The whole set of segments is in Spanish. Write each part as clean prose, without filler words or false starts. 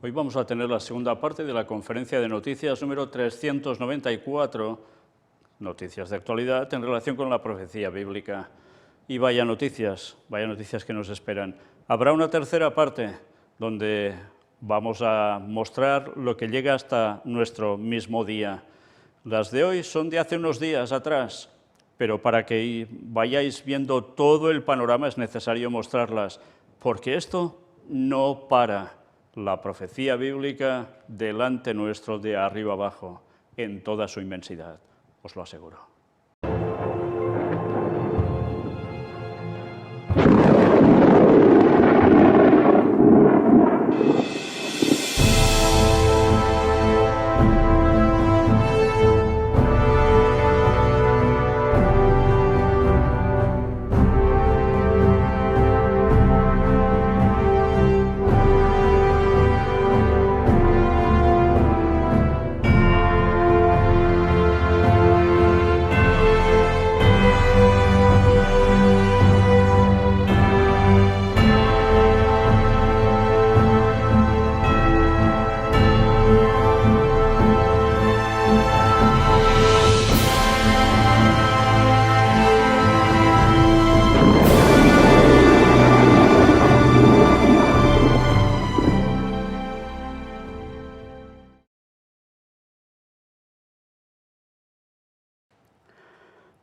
Hoy vamos a tener la segunda parte de la conferencia de noticias número 394, noticias de actualidad en relación con la profecía bíblica. Y vaya noticias que nos esperan. Habrá una tercera parte donde vamos a mostrar lo que llega hasta nuestro mismo día. Las de hoy son de hace unos días atrás, pero para que vayáis viendo todo el panorama es necesario mostrarlas, porque esto no para. La profecía bíblica delante nuestro de arriba abajo, en toda su inmensidad, os lo aseguro.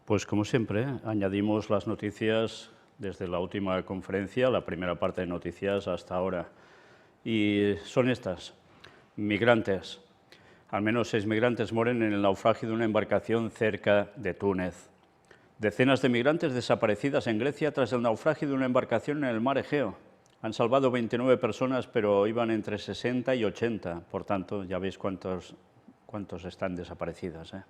Pues como siempre, añadimos las noticias desde la última conferencia, la primera parte de noticias hasta ahora. Y son estas: migrantes. Al menos 6 migrantes mueren en el naufragio de una embarcación cerca de Túnez. Decenas de migrantes desaparecidas en Grecia tras el naufragio de una embarcación en el mar Egeo. Han salvado 29 personas, pero iban entre 60 y 80. Por tanto, ya veis cuántos están desaparecidas, ¿eh?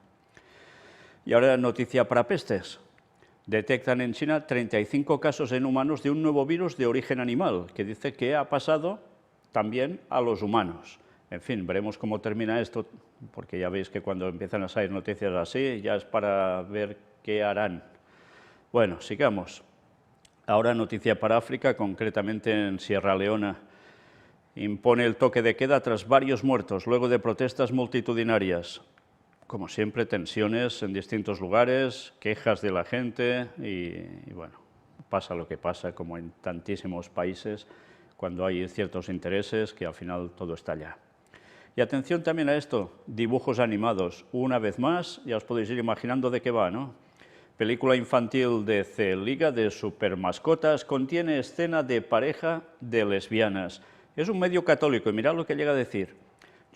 Y ahora noticia para pestes. Detectan en China 35 casos en humanos de un nuevo virus de origen animal, que dice que ha pasado también a los humanos. En fin, veremos cómo termina esto, porque ya veis que cuando empiezan a salir noticias así, ya es para ver qué harán. Bueno, sigamos. Ahora noticia para África, concretamente en Sierra Leona. Impone el toque de queda tras varios muertos, luego de protestas multitudinarias. Como siempre, tensiones en distintos lugares, quejas de la gente y bueno, pasa lo que pasa, como en tantísimos países, cuando hay ciertos intereses, que al final todo estalla. Y atención también a esto, dibujos animados. Una vez más, ya os podéis ir imaginando de qué va, ¿no? Película infantil de C-Liga de Supermascotas contiene escena de pareja de lesbianas. Es un medio católico y mirad lo que llega a decir.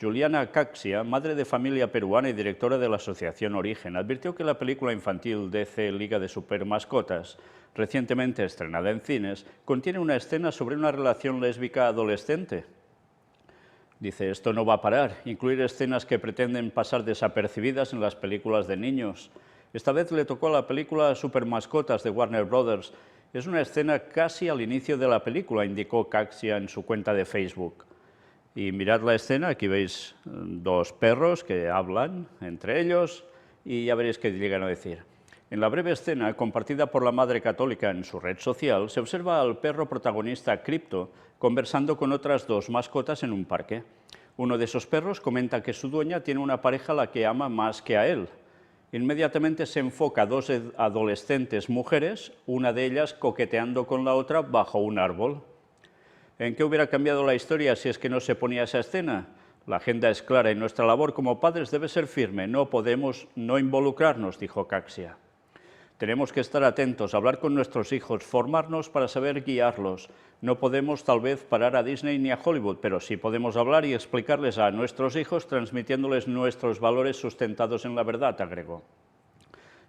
Juliana Caxia, madre de familia peruana y directora de la Asociación Origen, advirtió que la película infantil DC Liga de Supermascotas, recientemente estrenada en cines, contiene una escena sobre una relación lésbica adolescente. Dice, esto no va a parar, incluir escenas que pretenden pasar desapercibidas en las películas de niños. Esta vez le tocó a la película Supermascotas de Warner Brothers. Es una escena casi al inicio de la película, indicó Caxia en su cuenta de Facebook. Y mirad la escena, aquí veis 2 perros que hablan entre ellos y ya veréis qué llegan a decir. En la breve escena, compartida por la madre católica en su red social, se observa al perro protagonista Crypto conversando con otras 2 mascotas en un parque. Uno de esos perros comenta que su dueña tiene una pareja a la que ama más que a él. Inmediatamente se enfoca a 2 adolescentes mujeres, una de ellas coqueteando con la otra bajo un árbol. ¿En qué hubiera cambiado la historia si es que no se ponía esa escena? La agenda es clara y nuestra labor como padres debe ser firme. No podemos no involucrarnos, dijo Caxia. Tenemos que estar atentos, hablar con nuestros hijos, formarnos para saber guiarlos. No podemos tal vez parar a Disney ni a Hollywood, pero sí podemos hablar y explicarles a nuestros hijos transmitiéndoles nuestros valores sustentados en la verdad, agregó.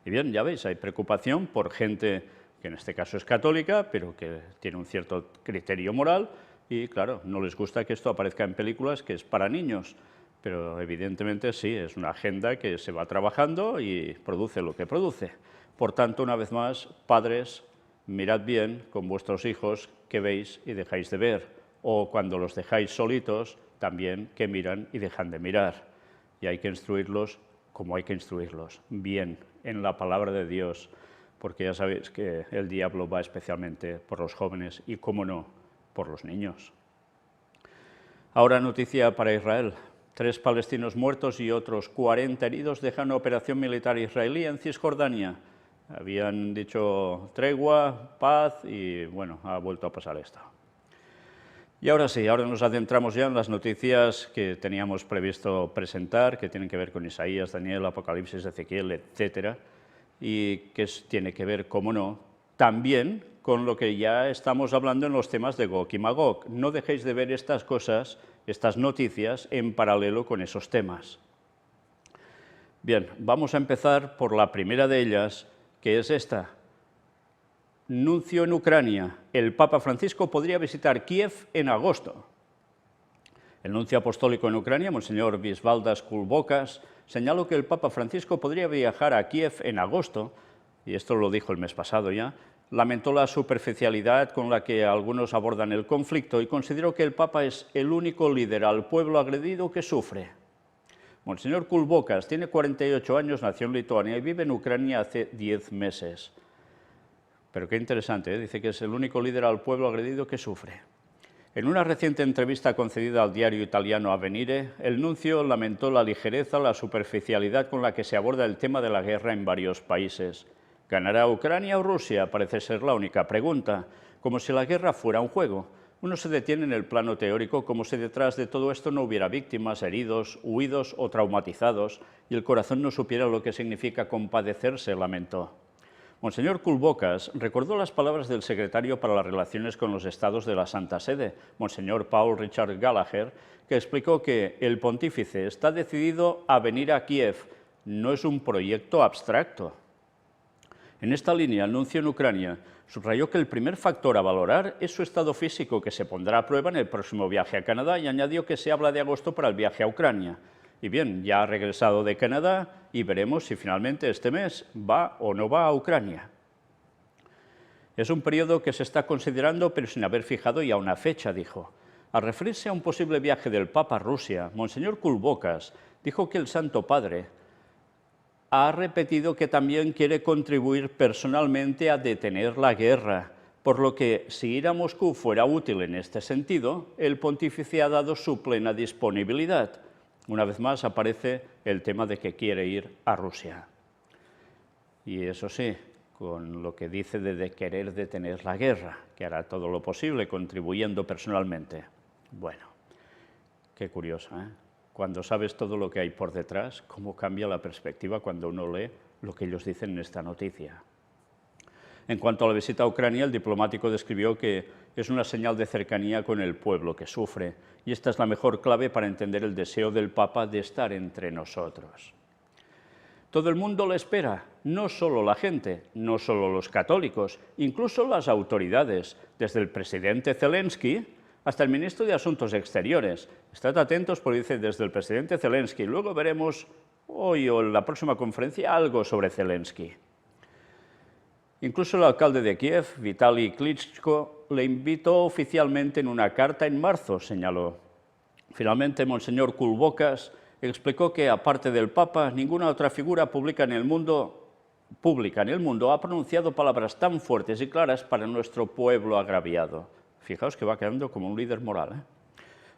Y bien, ya veis, hay preocupación por gente que en este caso es católica, pero que tiene un cierto criterio moral, y claro, no les gusta que esto aparezca en películas que es para niños, pero evidentemente sí, es una agenda que se va trabajando y produce lo que produce. Por tanto, una vez más, padres, mirad bien con vuestros hijos qué veis y dejáis de ver, o cuando los dejáis solitos, también qué miran y dejan de mirar. Y hay que instruirlos como hay que instruirlos, bien, en la palabra de Dios, porque ya sabéis que el diablo va especialmente por los jóvenes y, cómo no, por los niños. Ahora noticia para Israel. 3 palestinos muertos y otros 40 heridos dejan una operación militar israelí en Cisjordania. Habían dicho tregua, paz y, bueno, ha vuelto a pasar esto. Y ahora sí, ahora nos adentramos ya en las noticias que teníamos previsto presentar, que tienen que ver con Isaías, Daniel, Apocalipsis, Ezequiel, etcétera, y que tiene que ver, cómo no, también con lo que ya estamos hablando en los temas de Gog y Magog. No dejéis de ver estas cosas, estas noticias, en paralelo con esos temas. Bien, vamos a empezar por la primera de ellas, que es esta. Nuncio en Ucrania. El Papa Francisco podría visitar Kiev en agosto. El nuncio apostólico en Ucrania, Monseñor Visvaldas Kulbokas, señaló que el Papa Francisco podría viajar a Kiev en agosto, y esto lo dijo el mes pasado ya. Lamentó la superficialidad con la que algunos abordan el conflicto y consideró que el Papa es el único líder al pueblo agredido que sufre. Monseñor Kulbokas tiene 48 años, nació en Lituania y vive en Ucrania hace 10 meses. Pero qué interesante, ¿eh? Dice que es el único líder al pueblo agredido que sufre. En una reciente entrevista concedida al diario italiano Avvenire, el nuncio lamentó la ligereza, la superficialidad con la que se aborda el tema de la guerra en varios países. ¿Ganará Ucrania o Rusia? Parece ser la única pregunta, como si la guerra fuera un juego. Uno se detiene en el plano teórico como si detrás de todo esto no hubiera víctimas, heridos, huidos o traumatizados, y el corazón no supiera lo que significa compadecerse, lamentó. Monseñor Kulbokas recordó las palabras del secretario para las Relaciones con los Estados de la Santa Sede, Monseñor Paul Richard Gallagher, que explicó que el pontífice está decidido a venir a Kiev, no es un proyecto abstracto. En esta línea, el nuncio en Ucrania subrayó que el primer factor a valorar es su estado físico, que se pondrá a prueba en el próximo viaje a Canadá, y añadió que se habla de agosto para el viaje a Ucrania. Y bien, ya ha regresado de Canadá y veremos si finalmente este mes va o no va a Ucrania. Es un periodo que se está considerando, pero sin haber fijado ya una fecha, dijo. Al referirse a un posible viaje del Papa a Rusia, Monseñor Kulbokas dijo que el Santo Padre ha repetido que también quiere contribuir personalmente a detener la guerra, por lo que si ir a Moscú fuera útil en este sentido, el pontífice ha dado su plena disponibilidad. Una vez más aparece el tema de que quiere ir a Rusia. Y eso sí, con lo que dice de querer detener la guerra, que hará todo lo posible contribuyendo personalmente. Bueno, qué curioso, ¿eh? Cuando sabes todo lo que hay por detrás, cómo cambia la perspectiva cuando uno lee lo que ellos dicen en esta noticia. En cuanto a la visita a Ucrania, el diplomático describió que es una señal de cercanía con el pueblo que sufre, y esta es la mejor clave para entender el deseo del Papa de estar entre nosotros. Todo el mundo le espera, no solo la gente, no solo los católicos, incluso las autoridades, desde el presidente Zelensky hasta el ministro de Asuntos Exteriores. Estad atentos porque dice desde el presidente Zelensky, luego veremos hoy o en la próxima conferencia algo sobre Zelensky. Incluso el alcalde de Kiev, Vitaly Klitschko, le invitó oficialmente en una carta en marzo, señaló. Finalmente, Monseñor Kulbokas explicó que, aparte del Papa, ninguna otra figura pública en el mundo ha pronunciado palabras tan fuertes y claras para nuestro pueblo agraviado. Fijaos que va quedando como un líder moral, ¿eh?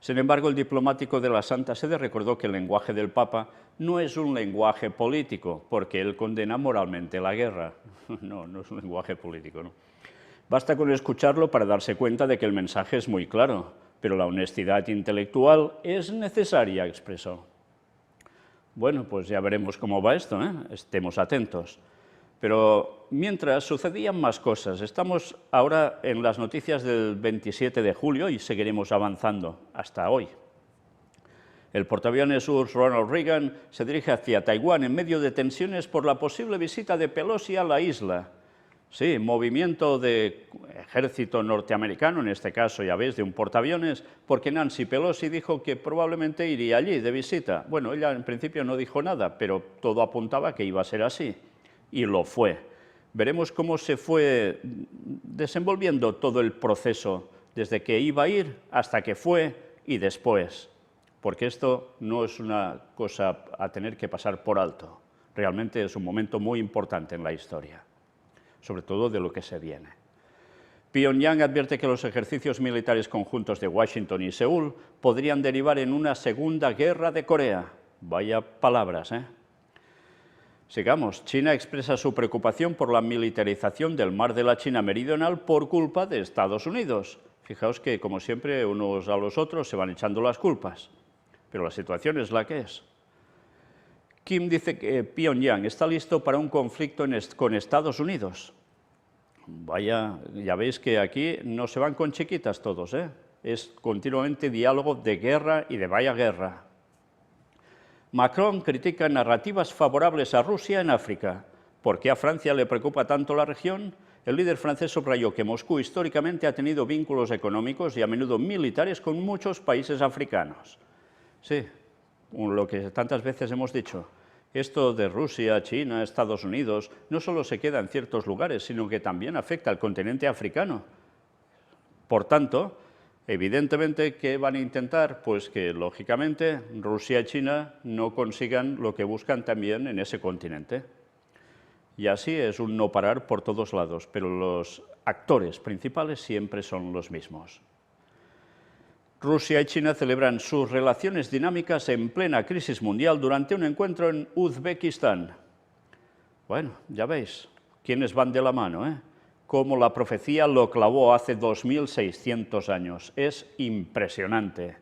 Sin embargo, el diplomático de la Santa Sede recordó que el lenguaje del Papa no es un lenguaje político, porque él condena moralmente la guerra. No es un lenguaje político, ¿no? Basta con escucharlo para darse cuenta de que el mensaje es muy claro, pero la honestidad intelectual es necesaria, expresó. Bueno, pues ya veremos cómo va esto, ¿eh? Estemos atentos. Pero mientras sucedían más cosas, estamos ahora en las noticias del 27 de julio y seguiremos avanzando hasta hoy. El portaaviones URSS Ronald Reagan se dirige hacia Taiwán en medio de tensiones por la posible visita de Pelosi a la isla. Sí, movimiento de ejército norteamericano, en este caso, ya veis, de un portaaviones, porque Nancy Pelosi dijo que probablemente iría allí de visita. Bueno, ella en principio no dijo nada, pero todo apuntaba que iba a ser así. Y lo fue. Veremos cómo se fue desenvolviendo todo el proceso, desde que iba a ir hasta que fue y después, porque esto no es una cosa a tener que pasar por alto. Realmente es un momento muy importante en la historia, sobre todo de lo que se viene. Pyongyang advierte que los ejercicios militares conjuntos de Washington y Seúl podrían derivar en una segunda guerra de Corea. Vaya palabras, ¿eh? Sigamos. China expresa su preocupación por la militarización del mar de la China Meridional por culpa de Estados Unidos. Fijaos que, como siempre, unos a los otros se van echando las culpas, pero la situación es la que es. Kim dice que Pyongyang está listo para un conflicto con Estados Unidos. Vaya, ya veis que aquí no se van con chiquitas todos, ¿eh? Es continuamente diálogo de guerra y de vaya guerra. Macron critica narrativas favorables a Rusia en África. ¿Por qué a Francia le preocupa tanto la región? El líder francés subrayó que Moscú históricamente ha tenido vínculos económicos y a menudo militares con muchos países africanos. Sí, lo que tantas veces hemos dicho. Esto de Rusia, China, Estados Unidos, no solo se queda en ciertos lugares, sino que también afecta al continente africano. Por tanto, evidentemente, ¿qué van a intentar? Pues que, lógicamente, Rusia y China no consigan lo que buscan también en ese continente. Y así es un no parar por todos lados, pero los actores principales siempre son los mismos. Rusia y China celebran sus relaciones dinámicas en plena crisis mundial durante un encuentro en Uzbekistán. Bueno, ya veis, quiénes van de la mano, ¿eh? Como la profecía lo clavó hace 2600 años. Es impresionante.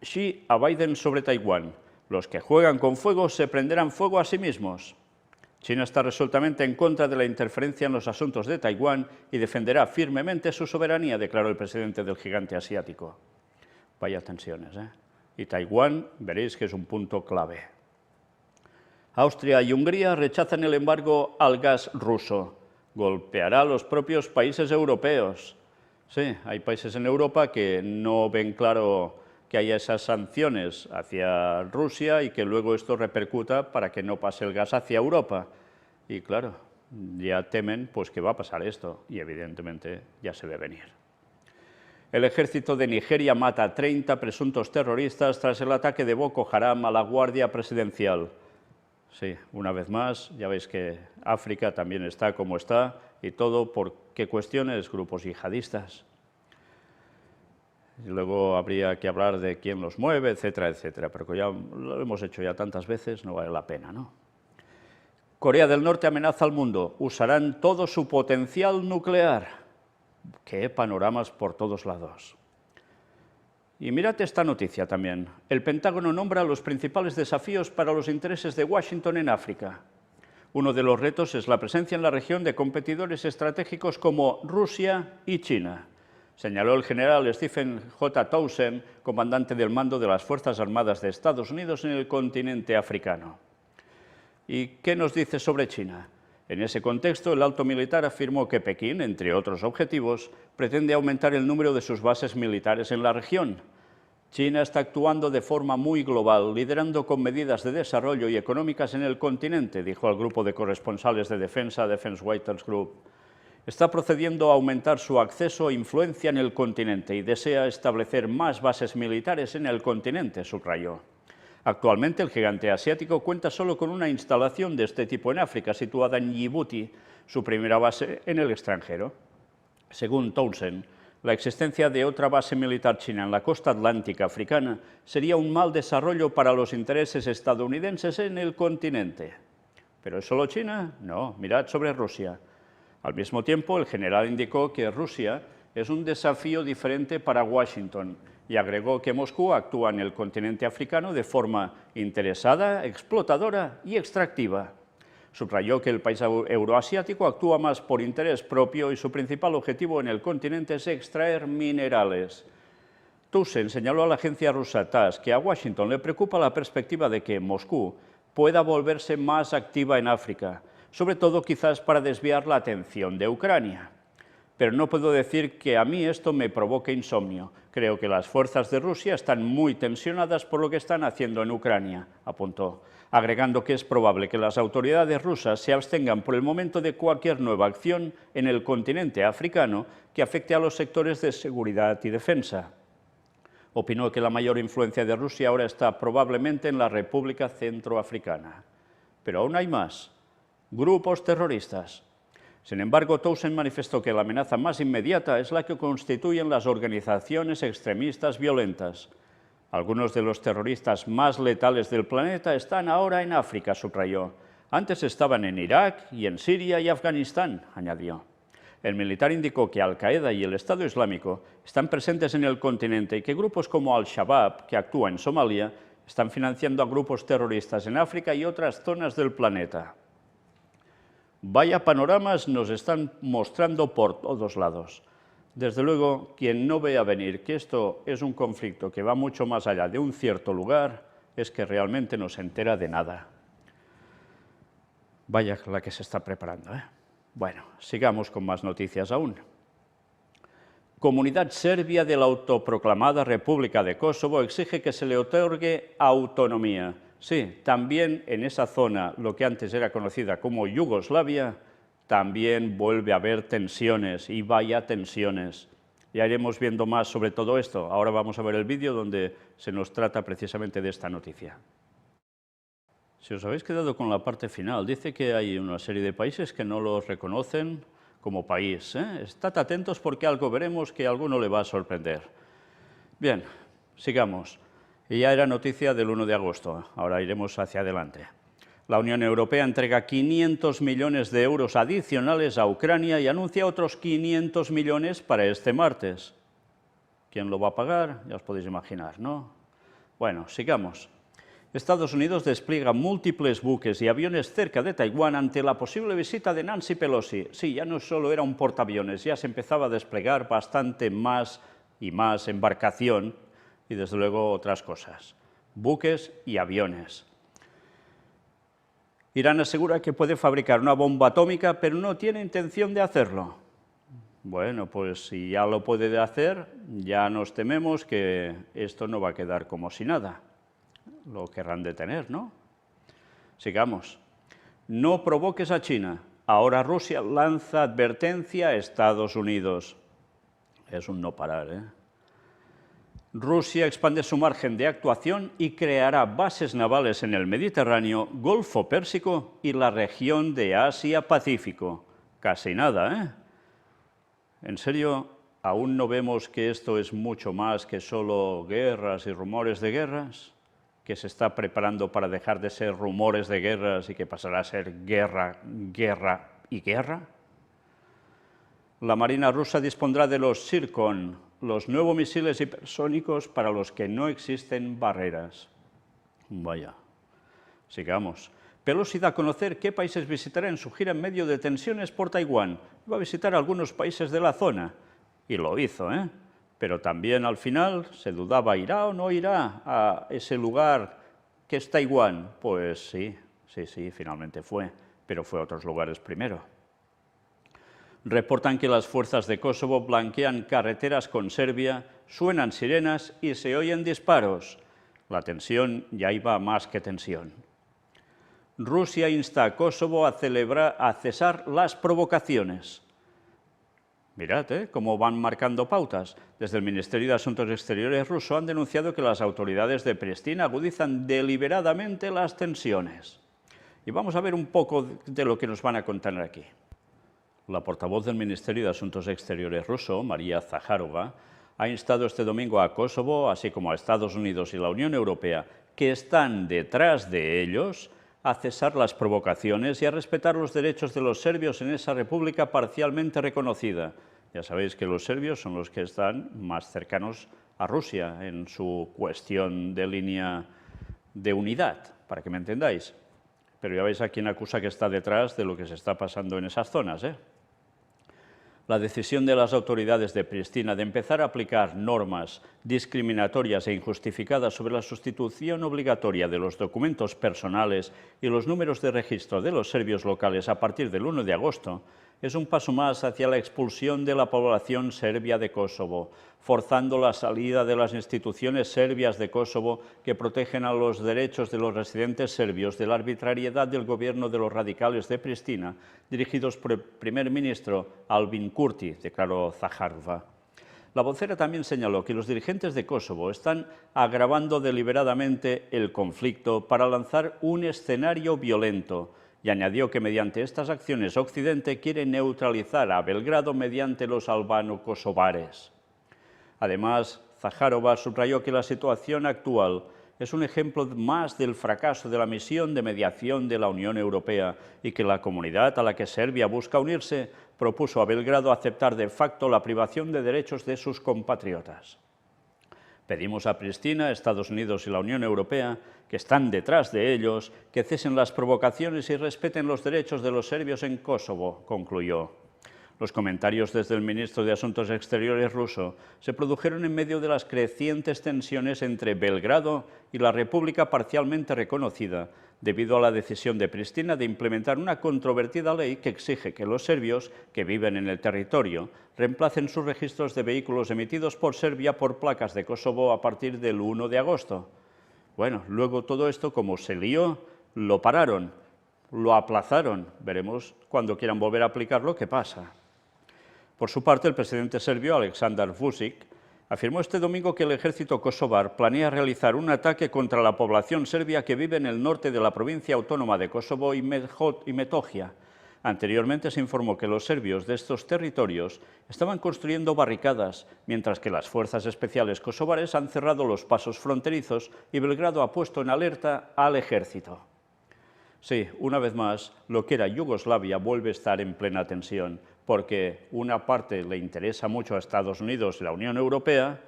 Xi a Biden sobre Taiwán. Los que juegan con fuego se prenderán fuego a sí mismos. China está resueltamente en contra de la interferencia en los asuntos de Taiwán y defenderá firmemente su soberanía, declaró el presidente del gigante asiático. Vaya tensiones, ¿eh? Y Taiwán, veréis que es un punto clave. Austria y Hungría rechazan el embargo al gas ruso. Golpeará a los propios países europeos. Sí, hay países en Europa que no ven claro que haya esas sanciones hacia Rusia y que luego esto repercuta para que no pase el gas hacia Europa. Y claro, ya temen pues que va a pasar esto y evidentemente ya se ve venir. El ejército de Nigeria mata a 30 presuntos terroristas tras el ataque de Boko Haram a la Guardia Presidencial. Sí, una vez más, ya veis que África también está como está y todo por qué cuestiones, grupos yihadistas. Y luego habría que hablar de quién los mueve, etcétera, etcétera, pero ya lo hemos hecho ya tantas veces, no vale la pena, ¿no? Corea del Norte amenaza al mundo, usarán todo su potencial nuclear. ¡Qué panoramas por todos lados! Y mirad esta noticia también. El Pentágono nombra los principales desafíos para los intereses de Washington en África. Uno de los retos es la presencia en la región de competidores estratégicos como Rusia y China, señaló el general Stephen J. Townsend, comandante del mando de las Fuerzas Armadas de Estados Unidos en el continente africano. ¿Y qué nos dice sobre China? En ese contexto, el alto militar afirmó que Pekín, entre otros objetivos, pretende aumentar el número de sus bases militares en la región. China está actuando de forma muy global, liderando con medidas de desarrollo y económicas en el continente, dijo al grupo de corresponsales de defensa, Defense Waters Group. Está procediendo a aumentar su acceso e influencia en el continente y desea establecer más bases militares en el continente, subrayó. Actualmente, el gigante asiático cuenta solo con una instalación de este tipo en África, situada en Djibouti, su primera base en el extranjero. Según Townsend, la existencia de otra base militar china en la costa atlántica africana sería un mal desarrollo para los intereses estadounidenses en el continente. ¿Pero es solo China? No, mirad sobre Rusia. Al mismo tiempo, el general indicó que Rusia es un desafío diferente para Washington y agregó que Moscú actúa en el continente africano de forma interesada, explotadora y extractiva. Subrayó que el país euroasiático actúa más por interés propio y su principal objetivo en el continente es extraer minerales. Townsend señaló a la agencia rusa TASS que a Washington le preocupa la perspectiva de que Moscú pueda volverse más activa en África, sobre todo quizás para desviar la atención de Ucrania. Pero no puedo decir que a mí esto me provoque insomnio. Creo que las fuerzas de Rusia están muy tensionadas por lo que están haciendo en Ucrania, apuntó, agregando que es probable que las autoridades rusas se abstengan por el momento de cualquier nueva acción en el continente africano que afecte a los sectores de seguridad y defensa. Opinó que la mayor influencia de Rusia ahora está probablemente en la República Centroafricana. Pero aún hay más. Grupos terroristas. Sin embargo, Townsend manifestó que la amenaza más inmediata es la que constituyen las organizaciones extremistas violentas. Algunos de los terroristas más letales del planeta están ahora en África, subrayó. Antes estaban en Irak y en Siria y Afganistán, añadió. El militar indicó que Al-Qaeda y el Estado Islámico están presentes en el continente y que grupos como Al-Shabaab, que actúa en Somalia, están financiando a grupos terroristas en África y otras zonas del planeta. Vaya panoramas nos están mostrando por todos lados. Desde luego, quien no vea venir que esto es un conflicto que va mucho más allá de un cierto lugar, es que realmente no se entera de nada. Vaya la que se está preparando, ¿eh? Bueno, sigamos con más noticias aún. Comunidad serbia de la autoproclamada República de Kosovo exige que se le otorgue autonomía. Sí, también en esa zona, lo que antes era conocida como Yugoslavia, también vuelve a haber tensiones, y vaya tensiones. Ya iremos viendo más sobre todo esto. Ahora vamos a ver el vídeo donde se nos trata precisamente de esta noticia. Si os habéis quedado con la parte final, dice que hay una serie de países que no los reconocen como país, ¿eh? Estad atentos porque algo veremos que a alguno le va a sorprender. Bien, sigamos. Y ya era noticia del 1 de agosto, ahora iremos hacia adelante. La Unión Europea entrega 500 millones de euros adicionales a Ucrania y anuncia otros 500 millones para este martes. ¿Quién lo va a pagar? Ya os podéis imaginar, ¿no? Bueno, sigamos. Estados Unidos despliega múltiples buques y aviones cerca de Taiwán ante la posible visita de Nancy Pelosi. Sí, ya no solo era un portaaviones, ya se empezaba a desplegar bastante más y más embarcación y desde luego otras cosas. Buques y aviones. Irán asegura que puede fabricar una bomba atómica, pero no tiene intención de hacerlo. Bueno, pues si ya lo puede hacer, ya nos tememos que esto no va a quedar como si nada. Lo querrán detener, ¿no? Sigamos. No provoques a China. Ahora Rusia lanza advertencia a Estados Unidos. Es un no parar, ¿eh? Rusia expande su margen de actuación y creará bases navales en el Mediterráneo, Golfo Pérsico y la región de Asia-Pacífico. Casi nada, ¿eh? En serio, ¿aún no vemos que esto es mucho más que solo guerras y rumores de guerras? ¿Que se está preparando para dejar de ser rumores de guerras y que pasará a ser guerra, guerra y guerra? La Marina rusa dispondrá de los Zircon, los nuevos misiles hipersónicos para los que no existen barreras. Vaya, sigamos. Pelosi da a conocer qué países visitará en su gira en medio de tensiones por Taiwán. Va a visitar algunos países de la zona, y lo hizo, ¿eh? Pero también al final se dudaba, ¿irá o no irá a ese lugar que es Taiwán? Pues sí, finalmente fue, pero fue a otros lugares primero. Reportan que las fuerzas de Kosovo blanquean carreteras con Serbia, suenan sirenas y se oyen disparos. La tensión ya iba más que tensión. Rusia insta a Kosovo a cesar las provocaciones. Mirad, cómo van marcando pautas. Desde el Ministerio de Asuntos Exteriores ruso han denunciado que las autoridades de Pristina agudizan deliberadamente las tensiones. Y vamos a ver un poco de lo que nos van a contar aquí. La portavoz del Ministerio de Asuntos Exteriores ruso, María Zakharova, ha instado este domingo a Kosovo, así como a Estados Unidos y la Unión Europea, que están detrás de ellos, a cesar las provocaciones y a respetar los derechos de los serbios en esa república parcialmente reconocida. Ya sabéis que los serbios son los que están más cercanos a Rusia en su cuestión de línea de unidad, para que me entendáis. Pero ya veis a quién acusa que está detrás de lo que se está pasando en esas zonas, ¿eh? La decisión de las autoridades de Pristina de empezar a aplicar normas discriminatorias e injustificadas sobre la sustitución obligatoria de los documentos personales y los números de registro de los serbios locales a partir del 1 de agosto es un paso más hacia la expulsión de la población serbia de Kosovo, forzando la salida de las instituciones serbias de Kosovo que protegen a los derechos de los residentes serbios de la arbitrariedad del gobierno de los radicales de Pristina, dirigidos por el primer ministro Albin Kurti, declaró Zakharova. La vocera también señaló que los dirigentes de Kosovo están agravando deliberadamente el conflicto para lanzar un escenario violento y añadió que mediante estas acciones Occidente quiere neutralizar a Belgrado mediante los albano-kosovares. Además, Zaharova subrayó que la situación actual es un ejemplo más del fracaso de la misión de mediación de la Unión Europea y que la comunidad a la que Serbia busca unirse propuso a Belgrado aceptar de facto la privación de derechos de sus compatriotas. Pedimos a Pristina, Estados Unidos y la Unión Europea, que están detrás de ellos, que cesen las provocaciones y respeten los derechos de los serbios en Kosovo, concluyó. Los comentarios desde el ministro de Asuntos Exteriores ruso se produjeron en medio de las crecientes tensiones entre Belgrado y la República parcialmente reconocida, debido a la decisión de Pristina de implementar una controvertida ley que exige que los serbios que viven en el territorio reemplacen sus registros de vehículos emitidos por Serbia por placas de Kosovo a partir del 1 de agosto. Bueno, luego todo esto, como se lió, lo pararon, lo aplazaron. Veremos cuando quieran volver a aplicarlo qué pasa. Por su parte, el presidente serbio, Aleksandar Vučić, afirmó este domingo que el ejército kosovar planea realizar un ataque contra la población serbia que vive en el norte de la provincia autónoma de Kosovo y Metohija. Anteriormente se informó que los serbios de estos territorios estaban construyendo barricadas, mientras que las fuerzas especiales kosovares han cerrado los pasos fronterizos y Belgrado ha puesto en alerta al ejército. Sí, una vez más, lo que era Yugoslavia vuelve a estar en plena tensión, porque una parte le interesa mucho a Estados Unidos y la Unión Europea,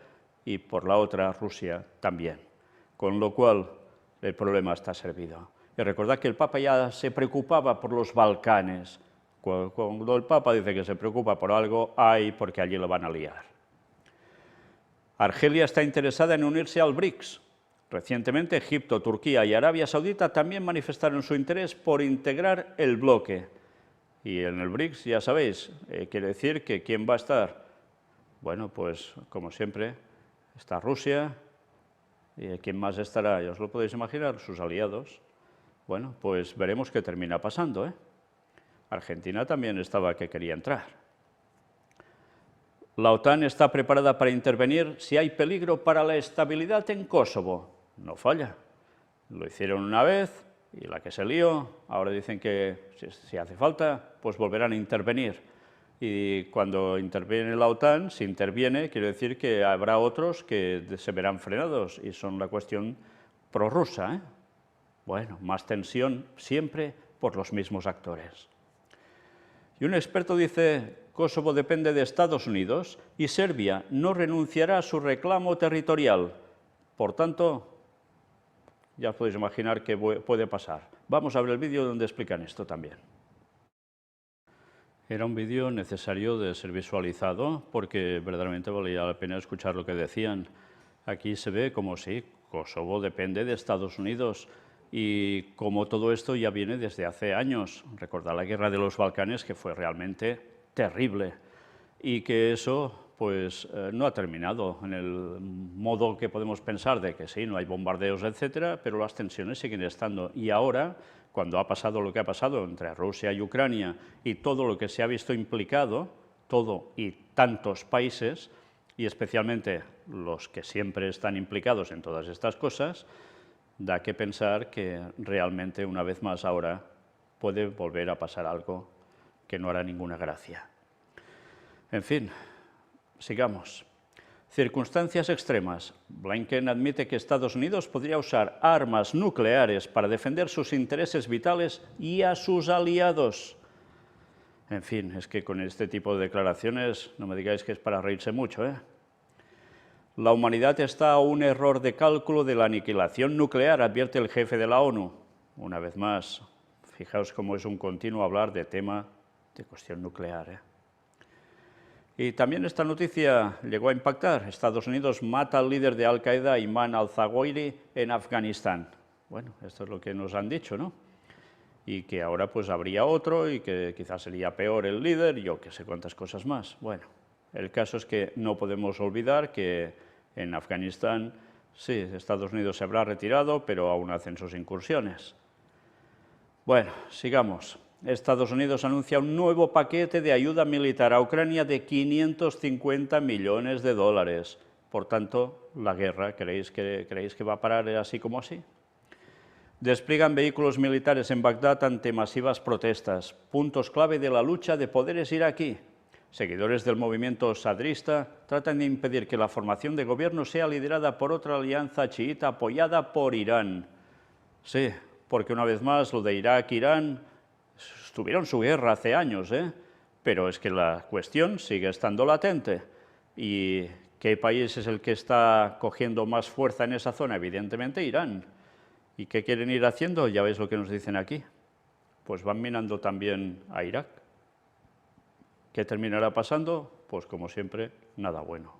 y por la otra Rusia también. Con lo cual, el problema está servido. Y recordad que el Papa ya se preocupaba por los Balcanes. Cuando el Papa dice que se preocupa por algo, ¡ay!, porque allí lo van a liar. Argelia está interesada en unirse al BRICS. Recientemente, Egipto, Turquía y Arabia Saudita también manifestaron su interés por integrar el bloque. Y en el BRICS, ya sabéis, quiere decir que ¿quién va a estar? Bueno, pues, como siempre, está Rusia. ¿Y quién más estará? Ya os lo podéis imaginar, sus aliados. Bueno, pues veremos qué termina pasando, ¿eh? Argentina también estaba que quería entrar. La OTAN está preparada para intervenir si hay peligro para la estabilidad en Kosovo. No falla. Lo hicieron una vez y la que se lió, ahora dicen que si hace falta, pues volverán a intervenir. Y cuando interviene la OTAN, si interviene, quiere decir que habrá otros que se verán frenados y son la cuestión prorrusa, ¿eh? Bueno, más tensión siempre por los mismos actores. Y un experto dice: Kosovo depende de Estados Unidos y Serbia no renunciará a su reclamo territorial. Por tanto, ya os podéis imaginar qué puede pasar. Vamos a ver el vídeo donde explican esto también. Era un vídeo necesario de ser visualizado porque verdaderamente valía la pena escuchar lo que decían. Aquí se ve como sí, Kosovo depende de Estados Unidos y como todo esto ya viene desde hace años. Recordad la guerra de los Balcanes, que fue realmente terrible y que eso pues no ha terminado en el modo que podemos pensar de que sí, no hay bombardeos, etcétera, pero las tensiones siguen estando. Y ahora, cuando ha pasado lo que ha pasado entre Rusia y Ucrania y todo lo que se ha visto implicado, todo y tantos países, y especialmente los que siempre están implicados en todas estas cosas, da que pensar que realmente una vez más ahora puede volver a pasar algo que no hará ninguna gracia. En fin, sigamos. Circunstancias extremas. Blinken admite que Estados Unidos podría usar armas nucleares para defender sus intereses vitales y a sus aliados. En fin, es que con este tipo de declaraciones no me digáis que es para reírse mucho, ¿eh? La humanidad está a un error de cálculo de la aniquilación nuclear, advierte el jefe de la ONU. Una vez más, fijaos cómo es un continuo hablar de tema de cuestión nuclear, ¿eh? Y también esta noticia llegó a impactar. Estados Unidos mata al líder de Al-Qaeda, Ayman al-Zawahiri, en Afganistán. Bueno, esto es lo que nos han dicho, ¿no? Y que ahora pues habría otro y que quizás sería peor el líder, y yo qué sé cuántas cosas más. Bueno, el caso es que no podemos olvidar que en Afganistán, sí, Estados Unidos se habrá retirado, pero aún hacen sus incursiones. Bueno, sigamos. Estados Unidos anuncia un nuevo paquete de ayuda militar a Ucrania de 550 millones de dólares. Por tanto, la guerra, ¿creéis que va a parar así como así? Despliegan vehículos militares en Bagdad ante masivas protestas, puntos clave de la lucha de poderes iraquí. Seguidores del movimiento sadrista tratan de impedir que la formación de gobierno sea liderada por otra alianza chiita apoyada por Irán. Sí, porque una vez más lo de Irak-Irán tuvieron su guerra hace años, pero es que la cuestión sigue estando latente. ¿Y qué país es el que está cogiendo más fuerza en esa zona? Evidentemente Irán. ¿Y qué quieren ir haciendo? Ya veis lo que nos dicen aquí. Pues van minando también a Irak. ¿Qué terminará pasando? Pues como siempre, nada bueno.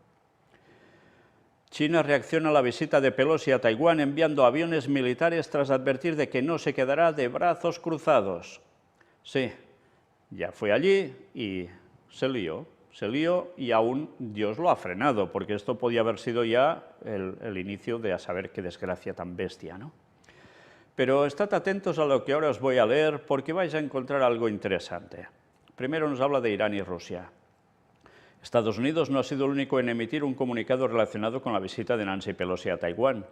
China reacciona a la visita de Pelosi a Taiwán enviando aviones militares tras advertir de que no se quedará de brazos cruzados. Sí, ya fue allí y se lió y aún Dios lo ha frenado, porque esto podía haber sido ya el inicio de a saber qué desgracia tan bestia, ¿no? Pero estad atentos a lo que ahora os voy a leer porque vais a encontrar algo interesante. Primero nos habla de Irán y Rusia. Estados Unidos no ha sido el único en emitir un comunicado relacionado con la visita de Nancy Pelosi a Taiwán.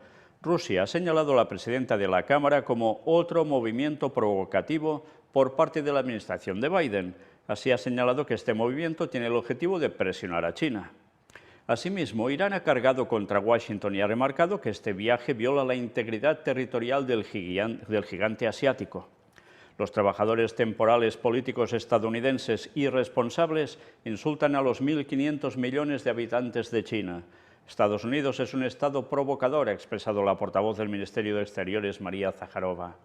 Rusia ha señalado a la presidenta de la Cámara como otro movimiento provocativo por parte de la administración de Biden. Así ha señalado que este movimiento tiene el objetivo de presionar a China. Asimismo, Irán ha cargado contra Washington y ha remarcado que este viaje viola la integridad territorial del gigante asiático. Los trabajadores temporales políticos estadounidenses irresponsables insultan a los 1.500 millones de habitantes de China. Estados Unidos es un estado provocador, ha expresado la portavoz del Ministerio de Exteriores, María Zaharova.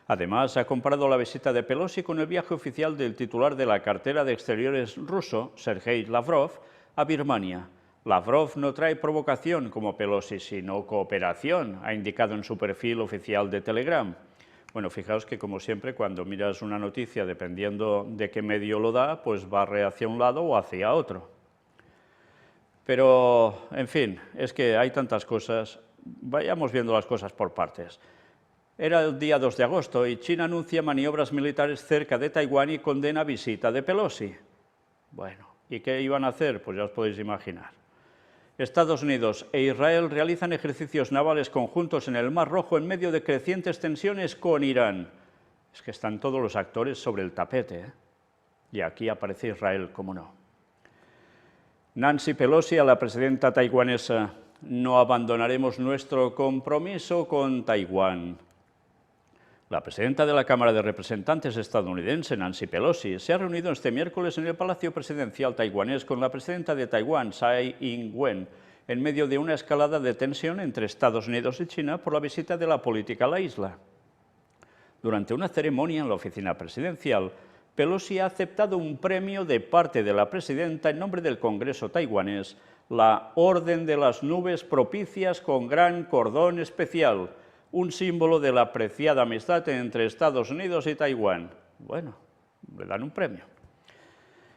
Además, ha comparado la visita de Pelosi con el viaje oficial del titular de la cartera de Exteriores ruso, Sergei Lavrov, a Birmania. Lavrov no trae provocación como Pelosi, sino cooperación, ha indicado en su perfil oficial de Telegram. Bueno, fijaos que como siempre cuando miras una noticia, dependiendo de qué medio lo da, pues barre hacia un lado o hacia otro. Pero, en fin, es que hay tantas cosas, vayamos viendo las cosas por partes. Era el día 2 de agosto y China anuncia maniobras militares cerca de Taiwán y condena visita de Pelosi. Bueno, ¿y qué iban a hacer? Pues ya os podéis imaginar. Estados Unidos e Israel realizan ejercicios navales conjuntos en el Mar Rojo en medio de crecientes tensiones con Irán. Es que están todos los actores sobre el tapete, Y aquí aparece Israel, cómo no. Nancy Pelosi a la presidenta taiwanesa: no abandonaremos nuestro compromiso con Taiwán. La presidenta de la Cámara de Representantes estadounidense, Nancy Pelosi, se ha reunido este miércoles en el Palacio Presidencial taiwanés con la presidenta de Taiwán, Tsai Ing-wen, en medio de una escalada de tensión entre Estados Unidos y China por la visita de la política a la isla. Durante una ceremonia en la oficina presidencial, Pelosi ha aceptado un premio de parte de la presidenta en nombre del Congreso taiwanés, la Orden de las Nubes Propicias con Gran Cordón Especial, un símbolo de la apreciada amistad entre Estados Unidos y Taiwán. Bueno, le dan un premio.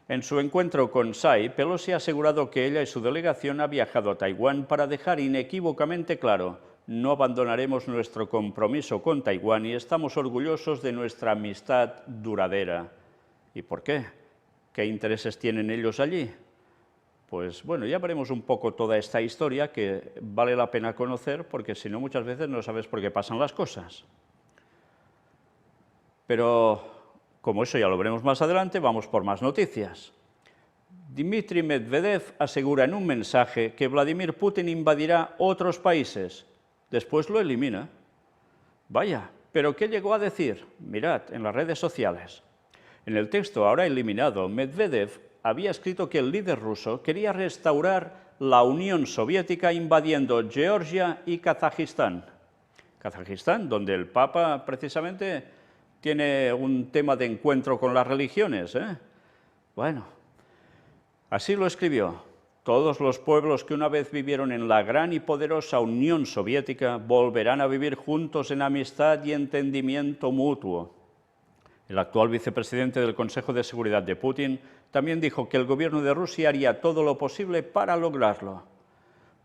En su encuentro con Tsai, Pelosi ha asegurado que ella y su delegación han viajado a Taiwán para dejar inequívocamente claro: no abandonaremos nuestro compromiso con Taiwán y estamos orgullosos de nuestra amistad duradera. ¿Y por qué? ¿Qué intereses tienen ellos allí? Pues bueno, ya veremos un poco toda esta historia que vale la pena conocer, porque si no muchas veces no sabes por qué pasan las cosas. Pero como eso ya lo veremos más adelante, vamos por más noticias. Dmitry Medvedev asegura en un mensaje que Vladimir Putin invadirá otros países. Después lo elimina. Vaya, ¿pero qué llegó a decir? Mirad, en las redes sociales. En el texto ahora eliminado, Medvedev había escrito que el líder ruso quería restaurar la Unión Soviética invadiendo Georgia y Kazajistán. Kazajistán, donde el Papa precisamente tiene un tema de encuentro con las religiones, Bueno, así lo escribió. Todos los pueblos que una vez vivieron en la gran y poderosa Unión Soviética volverán a vivir juntos en amistad y entendimiento mutuo. El actual vicepresidente del Consejo de Seguridad de Putin también dijo que el gobierno de Rusia haría todo lo posible para lograrlo.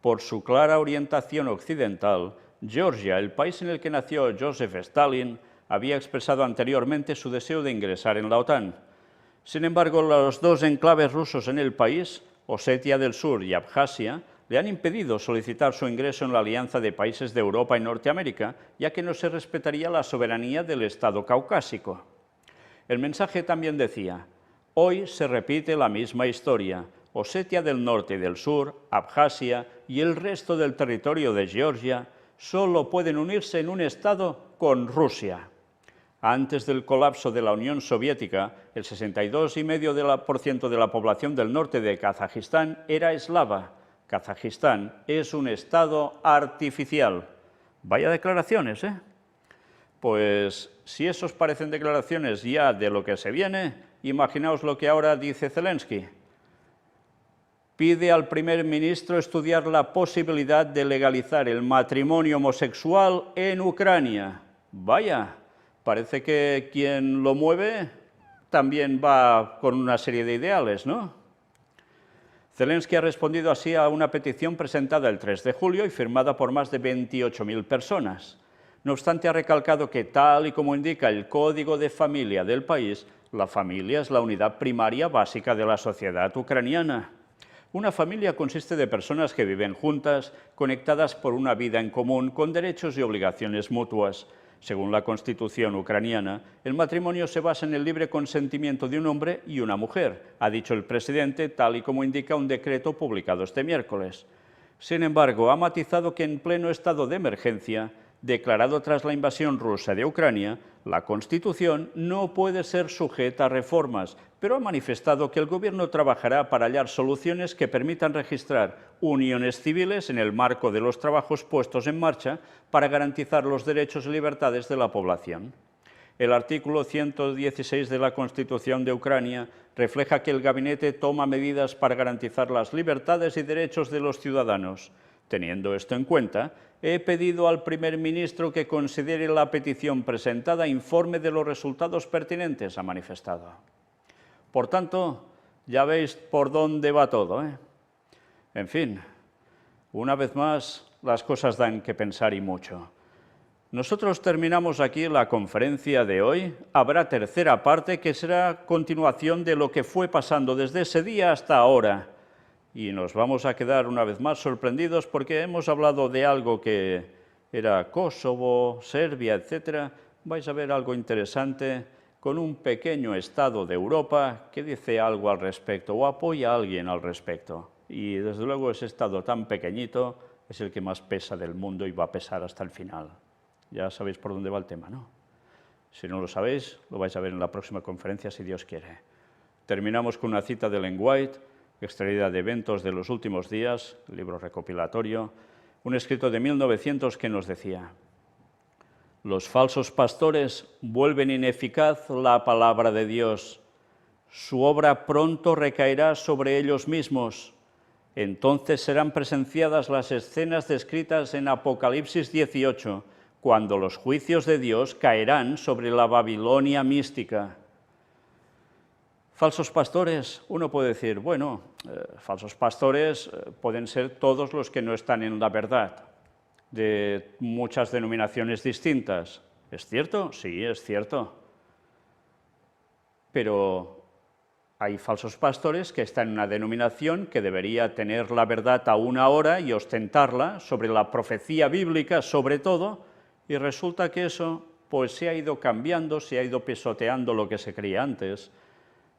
Por su clara orientación occidental, Georgia, el país en el que nació Joseph Stalin, había expresado anteriormente su deseo de ingresar en la OTAN. Sin embargo, los dos enclaves rusos en el país, Osetia del Sur y Abjasia, le han impedido solicitar su ingreso en la Alianza de Países de Europa y Norteamérica, ya que no se respetaría la soberanía del Estado caucásico. El mensaje también decía: hoy se repite la misma historia. Osetia del Norte y del Sur, Abjasia y el resto del territorio de Georgia solo pueden unirse en un Estado con Rusia. Antes del colapso de la Unión Soviética, el 62,5% de la población del norte de Kazajistán era eslava. Kazajistán es un Estado artificial. Vaya declaraciones, ¿eh? Pues si esos parecen declaraciones ya de lo que se viene, imaginaos lo que ahora dice Zelensky. Pide al primer ministro estudiar la posibilidad de legalizar el matrimonio homosexual en Ucrania. Vaya, parece que quien lo mueve también va con una serie de ideales, ¿no? Zelensky ha respondido así a una petición presentada el 3 de julio y firmada por más de 28.000 personas. No obstante, ha recalcado que, tal y como indica el Código de Familia del país, la familia es la unidad primaria básica de la sociedad ucraniana. Una familia consiste de personas que viven juntas, conectadas por una vida en común, con derechos y obligaciones mutuas. Según la Constitución ucraniana, el matrimonio se basa en el libre consentimiento de un hombre y una mujer, ha dicho el presidente, tal y como indica un decreto publicado este miércoles. Sin embargo, ha matizado que en pleno estado de emergencia, declarado tras la invasión rusa de Ucrania, la Constitución no puede ser sujeta a reformas, pero ha manifestado que el Gobierno trabajará para hallar soluciones que permitan registrar uniones civiles en el marco de los trabajos puestos en marcha para garantizar los derechos y libertades de la población. El artículo 116 de la Constitución de Ucrania refleja que el gabinete toma medidas para garantizar las libertades y derechos de los ciudadanos. Teniendo esto en cuenta, he pedido al primer ministro que considere la petición presentada e informe de los resultados pertinentes, ha manifestado. Por tanto, ya veis por dónde va todo, ¿eh? En fin, una vez más, las cosas dan que pensar y mucho. Nosotros terminamos aquí la conferencia de hoy. Habrá tercera parte que será continuación de lo que fue pasando desde ese día hasta ahora. Y nos vamos a quedar una vez más sorprendidos porque hemos hablado de algo que era Kosovo, Serbia, etc. Vais a ver algo interesante con un pequeño estado de Europa que dice algo al respecto o apoya a alguien al respecto. Y desde luego ese estado tan pequeñito es el que más pesa del mundo y va a pesar hasta el final. Ya sabéis por dónde va el tema, ¿no? Si no lo sabéis, lo vais a ver en la próxima conferencia, si Dios quiere. Terminamos con una cita de Ellen White, extraída de Eventos de los Últimos Días, libro recopilatorio, un escrito de 1900 que nos decía: los falsos pastores vuelven ineficaz la palabra de Dios. Su obra pronto recaerá sobre ellos mismos. Entonces serán presenciadas las escenas descritas en Apocalipsis 18, cuando los juicios de Dios caerán sobre la Babilonia mística. Falsos pastores, uno puede decir, bueno, falsos pastores pueden ser todos los que no están en la verdad, de muchas denominaciones distintas. ¿Es cierto? Sí, es cierto. Pero hay falsos pastores que están en una denominación que debería tener la verdad a una hora y ostentarla sobre la profecía bíblica, sobre todo, y resulta que eso pues se ha ido cambiando, se ha ido pisoteando lo que se creía antes,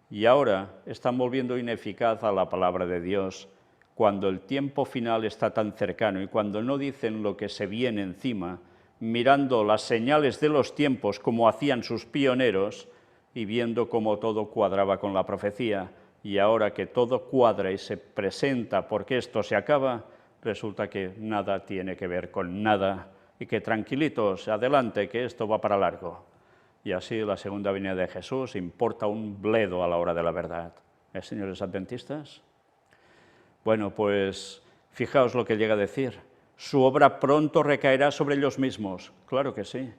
y ahora están volviendo ineficaz a la palabra de Dios cuando el tiempo final está tan cercano y cuando no dicen lo que se viene encima, mirando las señales de los tiempos como hacían sus pioneros y viendo cómo todo cuadraba con la profecía. Y ahora que todo cuadra y se presenta porque esto se acaba, resulta que nada tiene que ver con nada y que tranquilitos, adelante, que esto va para largo. Y así la segunda venida de Jesús importa un bledo a la hora de la verdad. Señores adventistas? Bueno, pues fijaos lo que llega a decir. Su obra pronto recaerá sobre ellos mismos. Claro que sí,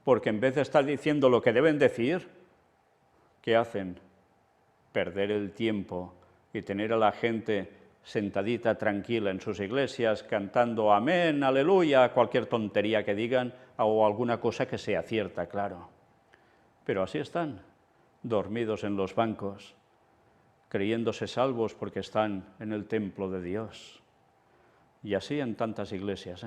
porque en vez de estar diciendo lo que deben decir, ¿qué hacen? Perder el tiempo y tener a la gente sentadita, tranquila en sus iglesias, cantando amén, aleluya, cualquier tontería que digan o alguna cosa que sea cierta, claro. Pero así están, dormidos en los bancos, creyéndose salvos porque están en el templo de Dios. Y así en tantas iglesias.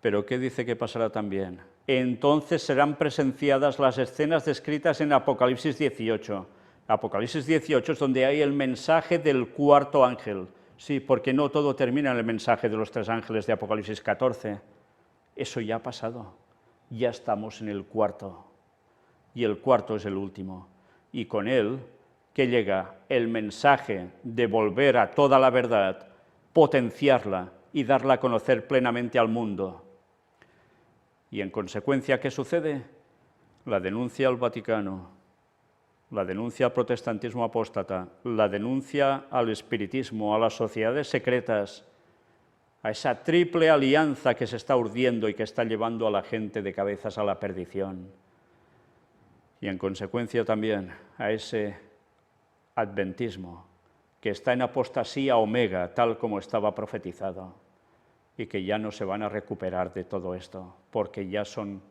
Pero ¿qué dice que pasará también? Entonces serán presenciadas las escenas descritas en Apocalipsis 18. Apocalipsis 18 es donde hay el mensaje del cuarto ángel. Sí, porque no todo termina en el mensaje de los 3 ángeles de Apocalipsis 14. Eso ya ha pasado. Ya estamos en el cuarto. Y el cuarto es el último. Y con él, ¿qué llega? El mensaje de volver a toda la verdad, potenciarla y darla a conocer plenamente al mundo. Y en consecuencia, ¿qué sucede? La denuncia al Vaticano, la denuncia al protestantismo apóstata, la denuncia al espiritismo, a las sociedades secretas, a esa triple alianza que se está urdiendo y que está llevando a la gente de cabezas a la perdición. Y en consecuencia también a ese adventismo que está en apostasía omega, tal como estaba profetizado, y que ya no se van a recuperar de todo esto, porque ya son,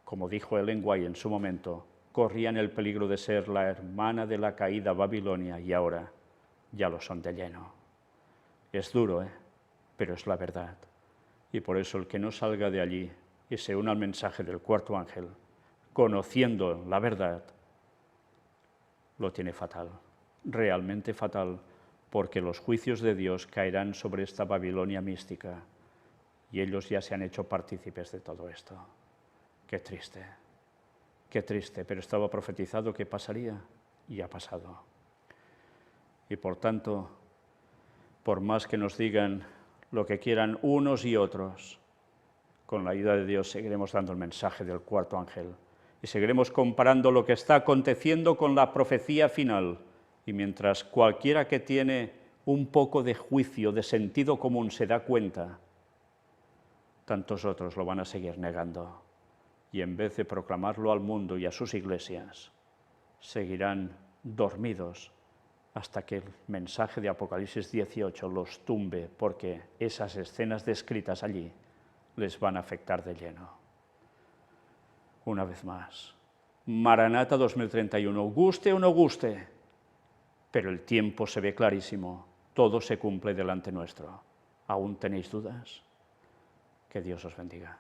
como dijo Ellen White en su momento, corrían el peligro de ser la hermana de la caída Babilonia, y ahora ya lo son de lleno. Es duro, pero es la verdad. Y por eso el que no salga de allí y se una al mensaje del cuarto ángel, conociendo la verdad, lo tiene fatal, realmente fatal, porque los juicios de Dios caerán sobre esta Babilonia mística, y ellos ya se han hecho partícipes de todo esto. Qué triste, pero estaba profetizado que pasaría, y ha pasado. Y por tanto, por más que nos digan lo que quieran unos y otros, con la ayuda de Dios seguiremos dando el mensaje del cuarto ángel, y seguiremos comparando lo que está aconteciendo con la profecía final, y mientras cualquiera que tiene un poco de juicio, de sentido común, se da cuenta, tantos otros lo van a seguir negando. Y en vez de proclamarlo al mundo y a sus iglesias, seguirán dormidos hasta que el mensaje de Apocalipsis 18 los tumbe, porque esas escenas descritas allí les van a afectar de lleno. Una vez más, Maranata 2031, guste o no guste, pero el tiempo se ve clarísimo, todo se cumple delante nuestro. ¿Aún tenéis dudas? Que Dios os bendiga.